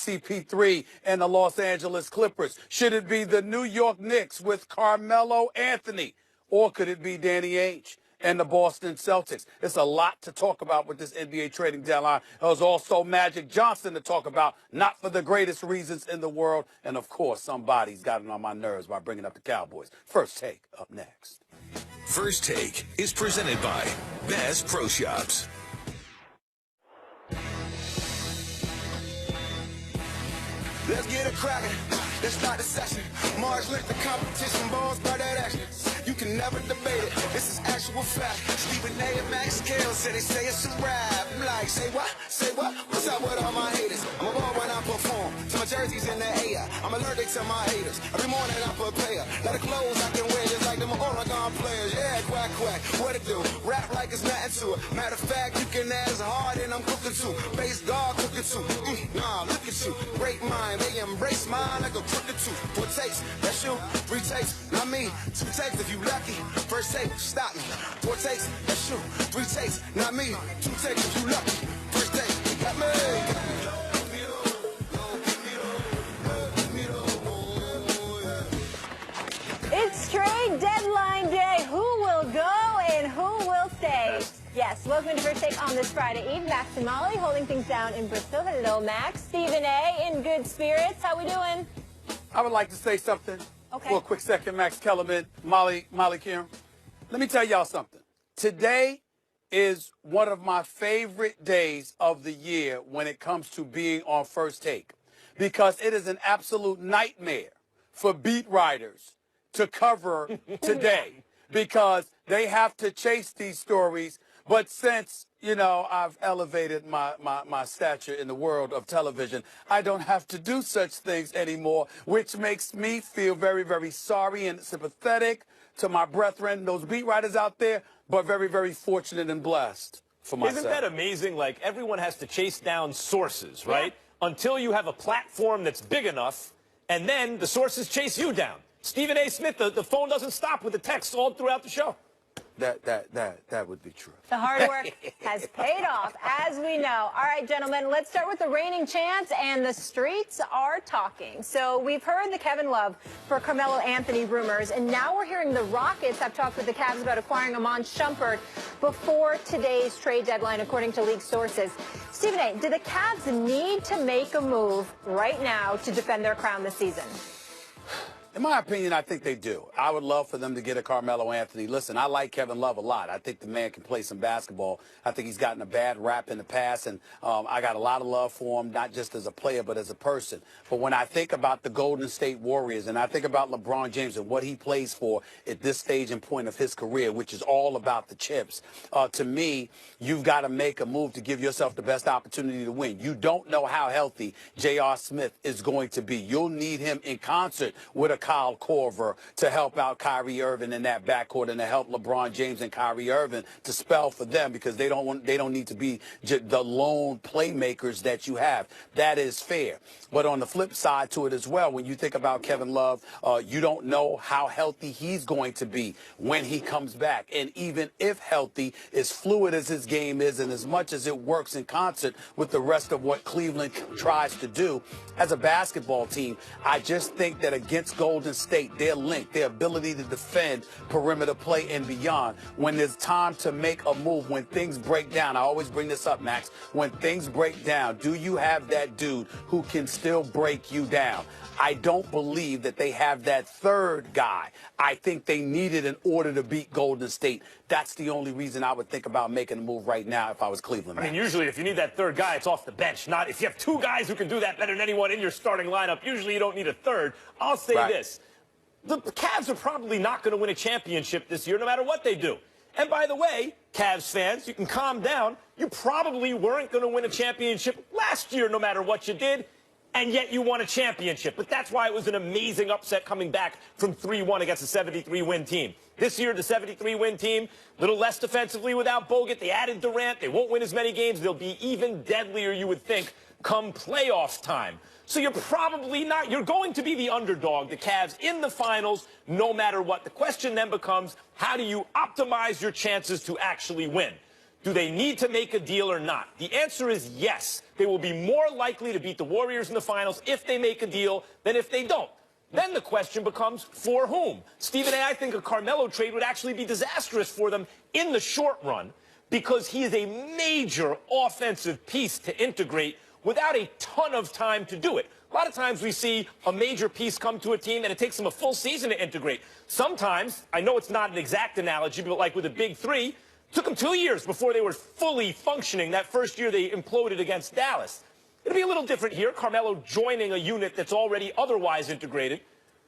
CP3 and the Los Angeles Clippers? Should it be the New York Knicks with Carmelo Anthony? Or could it be Danny Ainge and the Boston Celtics? It's a lot to talk about with this NBA trading deadline. There's also Magic Johnson to talk about, not for the greatest reasons in the world. And, of course, somebody's gotten on my nerves by bringing up the Cowboys. First Take up next. First Take is presented by Bass Pro Shops. Let's get it cracking. Let's start the session. March lift the competition, balls by that action. You can never debate it. This is actual fact. Stephen A. and Max Kale said they say it's a rap. I'm like, say what? Say what? What's up with all my haters? I'm a ball when I perform. So my jersey's in the air. I'm allergic to my haters. Every morning I prepare. Lot of clothes I can wear just like them Oregon players. Yeah, quack, quack. What it do? Rap like it's nothing to it. Matter of fact, you can ask hard and I'm cooking too. Base guard cooking too. Nah, look at you. Great mind. They embrace mine like a crooked tooth. 4 takes, that's you. 3 takes, not me. 2 takes if you lucky. First take, stop me. 4 takes, that's you. 3 takes, not me. 2 takes if you lucky. First take, got me. It's trade deadline day. Who will go and who will stay? Yes, welcome to First Take on this Friday Eve. Max and Molly holding things down in Bristol. Hello, Max. Stephen A. in good spirits. How we doing? I would like to say something Okay. for a quick second, Max Kellerman, Molly Kieran. Let me tell y'all something. Today is one of my favorite days of the year when it comes to being on First Take, because it is an absolute nightmare for beat writers to cover today because they have to chase these stories. But since, you know, I've elevated my stature in the world of television, I don't have to do such things anymore, which makes me feel very, very sorry and sympathetic to my brethren, those beat writers out there, but very, very fortunate and blessed for myself. Isn't that amazing? Like, everyone has to chase down sources, right? Yeah. Until you have a platform that's big enough, and then the sources chase you down. Stephen A. Smith, the phone doesn't stop with the text all throughout the show. That would be true. The hard work has paid off, as we know. All right, gentlemen, let's start with the reigning champs, and the streets are talking. So we've heard the Kevin Love for Carmelo Anthony rumors, and now we're hearing the Rockets have talked with the Cavs about acquiring Iman Shumpert before today's trade deadline, according to league sources. Stephen A., do the Cavs need to make a move right now to defend their crown this season? In my opinion, I think they do. I would love for them to get a Carmelo Anthony. Listen, I like Kevin Love a lot. I think the man can play some basketball. I think he's gotten a bad rap in the past, and I got a lot of love for him, not just as a player, but as a person. But when I think about the Golden State Warriors, and I think about LeBron James and what he plays for at this stage and point of his career, which is all about the chips, to me, you've got to make a move to give yourself the best opportunity to win. You don't know how healthy J.R. Smith is going to be. You'll need him in concert with a Kyle Korver to help out Kyrie Irving in that backcourt and to help LeBron James and Kyrie Irving to spell for them, because they don't need to be the lone playmakers that you have. That is fair. But on the flip side to it as well, when you think about Kevin Love, you don't know how healthy he's going to be when he comes back. And even if healthy, as fluid as his game is and as much as it works in concert with the rest of what Cleveland tries to do as a basketball team, I just think that against Golden State, their length, their ability to defend perimeter play and beyond, when there's time to make a move, when things break down, I always bring this up, Max, when things break down, do you have that dude who can still break you down? I don't believe that they have that third guy. I think they need it in order to beat Golden State. That's the only reason I would think about making a move right now if I was Cleveland. I mean, usually if you need that third guy, it's off the bench. Not if you have 2 guys who can do that better than anyone in your starting lineup. Usually you don't need a third. I'll say this. The Cavs are probably not going to win a championship this year, no matter what they do. And by the way, Cavs fans, you can calm down. You probably weren't going to win a championship last year, no matter what you did. And yet you won a championship. But that's why it was an amazing upset coming back from 3-1 against a 73-win team. This year, the 73-win team, a little less defensively without Bogut. They added Durant. They won't win as many games. They'll be even deadlier, you would think, come playoff time. So you're probably not. You're going to be the underdog, the Cavs, in the finals, no matter what. The question then becomes, how do you optimize your chances to actually win? Do they need to make a deal or not? The answer is yes. They will be more likely to beat the Warriors in the finals if they make a deal than if they don't. Then the question becomes, for whom? Stephen A., I think a Carmelo trade would actually be disastrous for them in the short run because he is a major offensive piece to integrate without a ton of time to do it. A lot of times we see a major piece come to a team and it takes them a full season to integrate. Sometimes, I know it's not an exact analogy, but like with the big three, it took them 2 years before they were fully functioning. That first year they imploded against Dallas. It'll be a little different here, Carmelo joining a unit that's already otherwise integrated.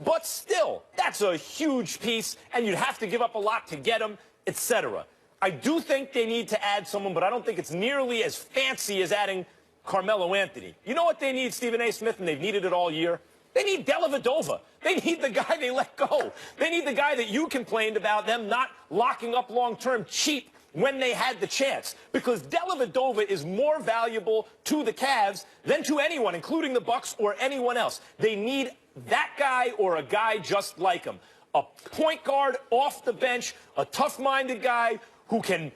But still, that's a huge piece, and you'd have to give up a lot to get him, etc. I do think they need to add someone, but I don't think it's nearly as fancy as adding Carmelo Anthony. You know what they need, Stephen A. Smith, and they've needed it all year? They need Dellavedova. They need the guy they let go. They need the guy that you complained about them not locking up long-term cheap when they had the chance. Because Dellavedova is more valuable to the Cavs than to anyone, including the Bucks or anyone else. They need that guy or a guy just like him. A point guard off the bench, a tough-minded guy who can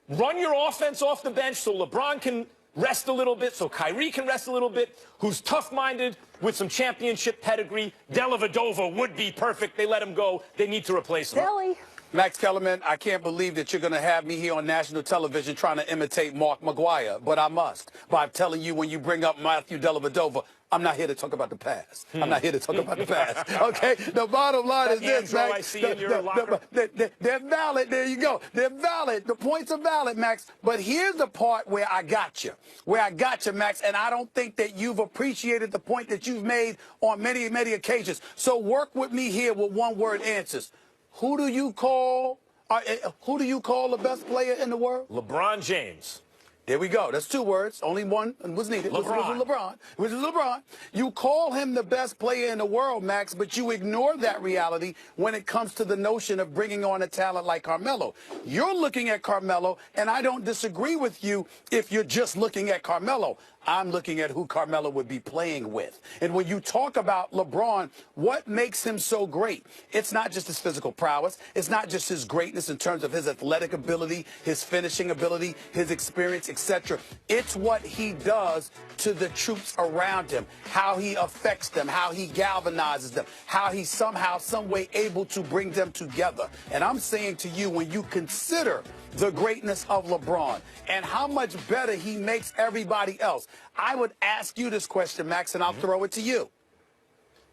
run your offense off the bench so LeBron can rest a little bit, so Kyrie can rest a little bit, who's tough-minded with some championship pedigree. Dellavedova would be perfect. They let him go. They need to replace him. Billy. Max Kellerman, I can't believe that you're going to have me here on national television trying to imitate Mark McGuire, but I must. By telling you when you bring up Matthew Dellavedova, I'm not here to talk about the past. I'm not here to talk about the past. Okay? The bottom line is this, Max. I see in your locker. They're valid. There you go. They're valid. The points are valid, Max. But here's the part where I got you. Max. And I don't think that you've appreciated the point that you've made on many, many occasions. So work with me here with one-word answers. Who do you call the best player in the world? LeBron James. There we go. That's 2 words. Only one was needed. LeBron. Which is LeBron. You call him the best player in the world, Max, but you ignore that reality when it comes to the notion of bringing on a talent like Carmelo. You're looking at Carmelo, and I don't disagree with you if you're just looking at Carmelo. I'm looking at who Carmelo would be playing with. And when you talk about LeBron, what makes him so great? It's not just his physical prowess. It's not just his greatness in terms of his athletic ability, his finishing ability, his experience, etc. It's what he does to the troops around him, how he affects them, how he galvanizes them, how he's somehow, some way able to bring them together. And I'm saying to you, when you consider the greatness of LeBron and how much better he makes everybody else, I would ask you this question, Max, and I'll throw it to you.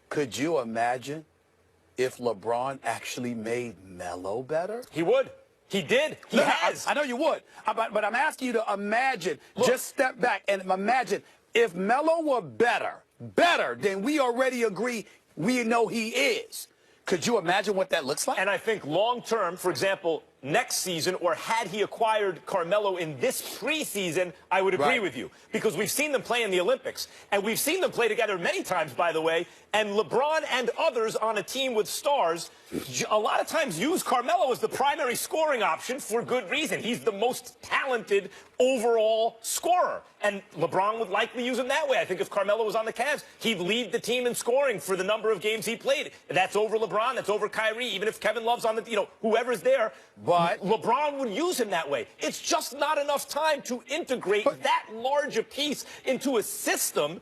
Could you imagine if LeBron actually made Melo better? He would. He did. He has. I know you would. But I'm asking you to imagine, just step back and imagine if Melo were better than we already agree we know he is. Could you imagine what that looks like? And I think long-term, for example, next season, or had he acquired Carmelo in this preseason, I would agree with you. Because we've seen them play in the Olympics. And we've seen them play together many times, by the way. And LeBron and others on a team with stars a lot of times use Carmelo as the primary scoring option for good reason. He's the most talented overall scorer. And LeBron would likely use him that way. I think if Carmelo was on the Cavs, he'd lead the team in scoring for the number of games he played. That's over LeBron. That's over Kyrie. Even if Kevin Love's on the, whoever's there. But LeBron would use him that way. It's just not enough time to integrate that large a piece into a system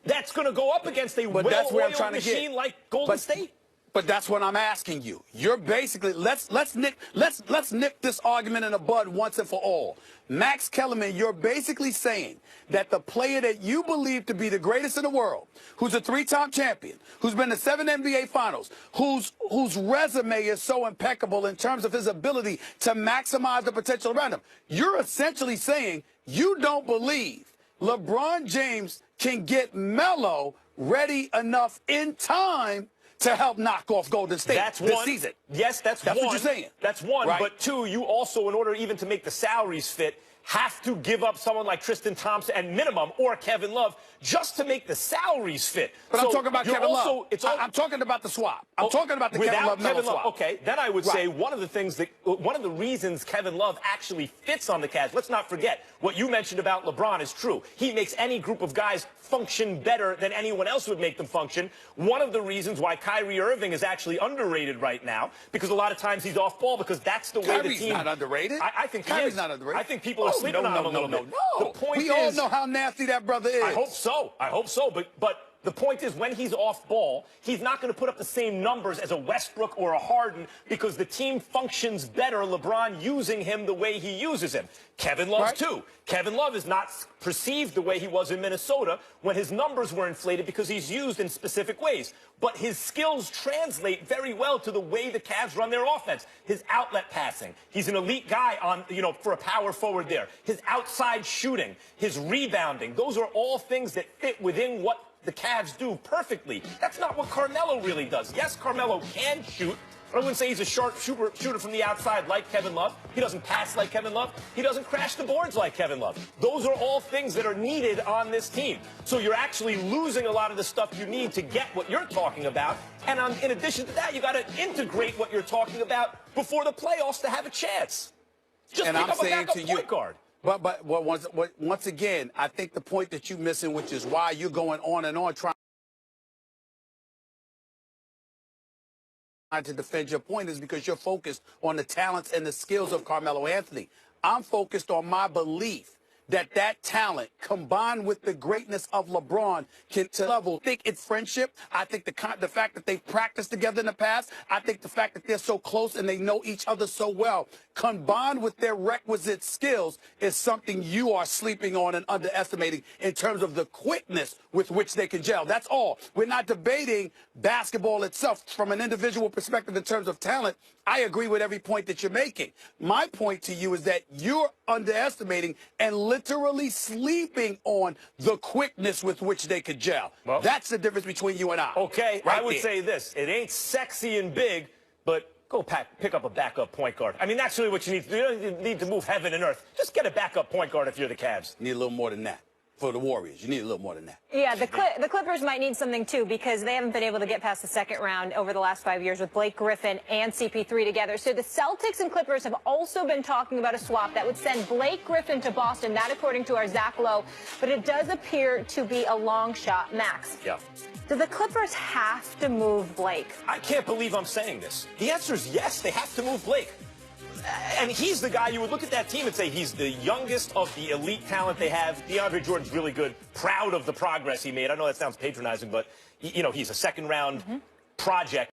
that's going to go up against a well-oiled machine like Golden State. But that's what I'm asking you. You're basically let's nip this argument in the bud once and for all. Max Kellerman, you're basically saying that the player that you believe to be the greatest in the world, who's a 3-time champion, who's been to 7 NBA Finals, whose resume is so impeccable in terms of his ability to maximize the potential around him, you're essentially saying you don't believe LeBron James can get Melo ready enough in time to help knock off Golden State this season. Yes, that's one. What you're saying. That's one. Right. But 2, you also, in order even to make the salaries fit, have to give up someone like Tristan Thompson and minimum or Kevin Love just to make the salaries fit. But so I'm talking about Kevin Love. I'm talking about the swap. I'm talking about the Kevin Love Melo swap. Okay, then I would say one of the reasons Kevin Love actually fits on the Cavs. Let's not forget what you mentioned about LeBron is true. He makes any group of guys function better than anyone else would make them function. One of the reasons why Kyrie Irving is actually underrated right now, because a lot of times he's off ball, because that's the way the team. Kyrie's not underrated. I think Kyrie's not underrated. I think people are sleeping on him a little bit. No. The point we all know how nasty that brother is. I hope so. I hope so. But the point is, when he's off ball, he's not going to put up the same numbers as a Westbrook or a Harden because the team functions better, LeBron using him the way he uses him. Kevin Love, too. Kevin Love is not perceived the way he was in Minnesota when his numbers were inflated because he's used in specific ways. But his skills translate very well to the way the Cavs run their offense. His outlet passing. He's an elite guy on, for a power forward there. His outside shooting, his rebounding. Those are all things that fit within what the Cavs do perfectly. That's not what Carmelo really does. Yes, Carmelo can shoot, but I wouldn't say he's a sharp shooter from the outside like Kevin Love. He doesn't pass like Kevin Love. He doesn't crash the boards like Kevin Love. Those are all things that are needed on this team. So you're actually losing a lot of the stuff you need to get what you're talking about. And in addition to that, you got to integrate what you're talking about before the playoffs to have a chance. Just pick up a backup point guard. But once again, I think the point that you're missing, which is why you're going on and on trying to defend your point, is because you're focused on the talents and the skills of Carmelo Anthony. I'm focused on my belief that talent combined with the greatness of LeBron can to level. I think it's friendship. I think the fact that they've practiced together in the past. I think the fact that they're so close and they know each other so well, combined with their requisite skills, is something you are sleeping on and underestimating in terms of the quickness with which they can gel. That's all. We're not debating basketball itself from an individual perspective in terms of talent. I agree with every point that you're making. My point to you is that you're underestimating and literally sleeping on the quickness with which they could gel. Well, that's the difference between you and I. Okay, I would say this. It ain't sexy and big, but go pick up a backup point guard. I mean, that's really what you need to do. You don't need to move heaven and earth. Just get a backup point guard if you're the Cavs. You need a little more than that. For the Warriors, you need a little more than that. Yeah, the Clippers might need something, too, because they haven't been able to get past the second round over the last 5 years with Blake Griffin and CP3 together. So the Celtics and Clippers have also been talking about a swap that would send Blake Griffin to Boston, that according to our Zach Lowe. But it does appear to be a long shot. Max. Yeah. Do the Clippers have to move Blake? I can't believe I'm saying this. The answer is yes, they have to move Blake. And he's the guy you would look at that team and say he's the youngest of the elite talent they have. DeAndre Jordan's really good, proud of the progress he made. I know that sounds patronizing, but, he's a second-round project.